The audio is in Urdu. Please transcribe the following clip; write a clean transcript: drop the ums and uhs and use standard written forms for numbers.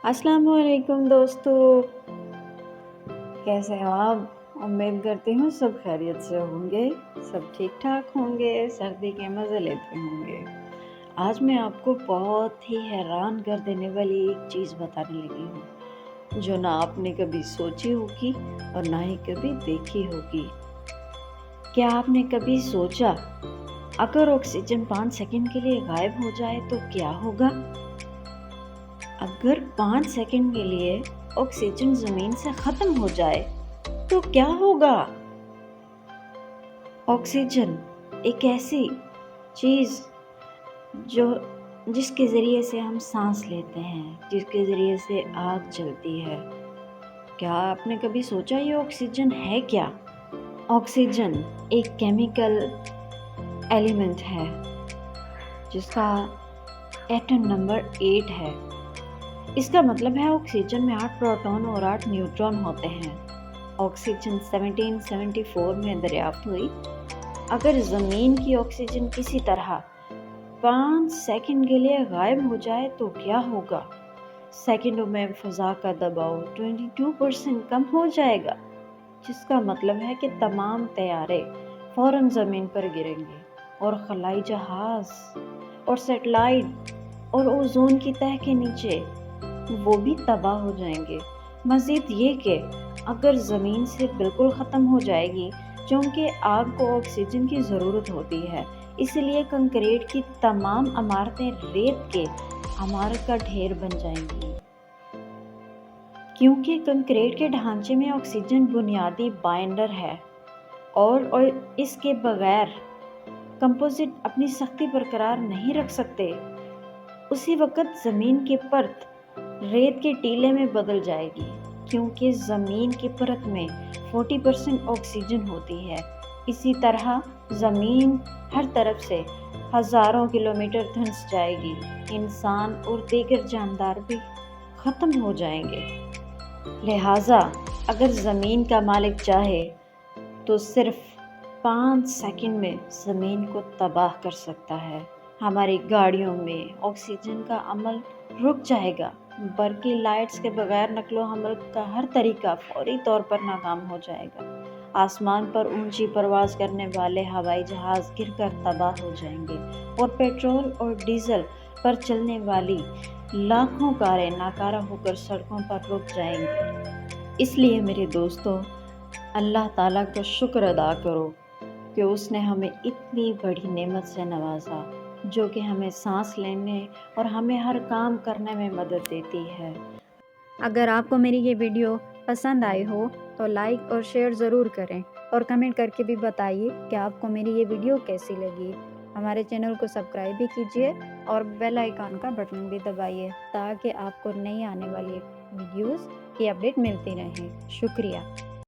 السلام علیکم دوستو، کیسے ہو آپ؟ امید کرتی ہوں سب خیریت سے ہوں گے، سب ٹھیک ٹھاک ہوں گے، سردی کے مزے لیتے ہوں گے۔ آج میں آپ کو بہت ہی حیران کر دینے والی ایک چیز بتانے لگی ہوں جو نہ آپ نے کبھی سوچی ہوگی اور نہ ہی کبھی دیکھی ہوگی۔ کیا آپ نے کبھی سوچا اگر آکسیجن 5 سیکنڈ کے لیے غائب ہو جائے تو کیا ہوگا؟ اگر 5 سیکنڈ کے لیے آکسیجن زمین سے ختم ہو جائے تو کیا ہوگا؟ آکسیجن ایک ایسی چیز جس کے ذریعے سے ہم سانس لیتے ہیں، جس کے ذریعے سے آگ جلتی ہے۔ کیا آپ نے کبھی سوچا یہ آکسیجن ہے کیا؟ آکسیجن ایک کیمیکل ایلیمنٹ ہے جس کا ایٹم نمبر 8 ہے۔ اس کا مطلب ہے آکسیجن میں 8 پروٹون اور 8 نیوٹرون ہوتے ہیں۔ آکسیجن 1774 میں دریافت ہوئی۔ اگر زمین کی آکسیجن کسی طرح 5 سیکنڈ کے لیے غائب ہو جائے تو کیا ہوگا؟ سیکنڈوں میں فضا کا دباؤ 22% کم ہو جائے گا، جس کا مطلب ہے کہ تمام طیارے فوراً زمین پر گریں گے اور خلائی جہاز اور سیٹلائٹ اور اوزون کی تہہ کے نیچے وہ بھی تباہ ہو جائیں گے۔ مزید یہ کہ اگر زمین سے بالکل ختم ہو جائے گی، چونکہ آگ کو آکسیجن کی ضرورت ہوتی ہے، اسی لیے کنکریٹ کی تمام عمارتیں ریت کے عمارت کا ڈھیر بن جائیں گی، کیونکہ کنکریٹ کے ڈھانچے میں آکسیجن بنیادی بائنڈر ہے اور اس کے بغیر کمپوزٹ اپنی سختی برقرار نہیں رکھ سکتے۔ اسی وقت زمین کی پرت ریت کے ٹیلے میں بدل جائے گی، کیونکہ زمین کی پرت میں 40% آکسیجن ہوتی ہے۔ اسی طرح زمین ہر طرف سے ہزاروں کلومیٹر دھنس جائے گی، انسان اور دیگر جاندار بھی ختم ہو جائیں گے۔ لہٰذا اگر زمین کا مالک چاہے تو صرف 5 سیکنڈ میں زمین کو تباہ کر سکتا ہے۔ ہماری گاڑیوں میں آکسیجن کا عمل رک جائے گا، برقی لائٹس کے بغیر نقل و حمل کا ہر طریقہ فوری طور پر ناکام ہو جائے گا، آسمان پر اونچی پرواز کرنے والے ہوائی جہاز گر کر تباہ ہو جائیں گے اور پیٹرول اور ڈیزل پر چلنے والی لاکھوں کاریں ناکارہ ہو کر سڑکوں پر رک جائیں گی۔ اس لیے میرے دوستو، اللہ تعالیٰ کا شکر ادا کرو کہ اس نے ہمیں اتنی بڑی نعمت سے نوازا جو کہ ہمیں سانس لینے اور ہمیں ہر کام کرنے میں مدد دیتی ہے۔ اگر آپ کو میری یہ ویڈیو پسند آئی ہو تو لائک اور شیئر ضرور کریں اور کمنٹ کر کے بھی بتائیے کہ آپ کو میری یہ ویڈیو کیسی لگی۔ ہمارے چینل کو سبسکرائب بھی کیجیے اور بیل آئیکن کا بٹن بھی دبائیے تاکہ آپ کو نئی آنے والی ویڈیوز کی اپڈیٹ ملتی رہیں۔ شکریہ۔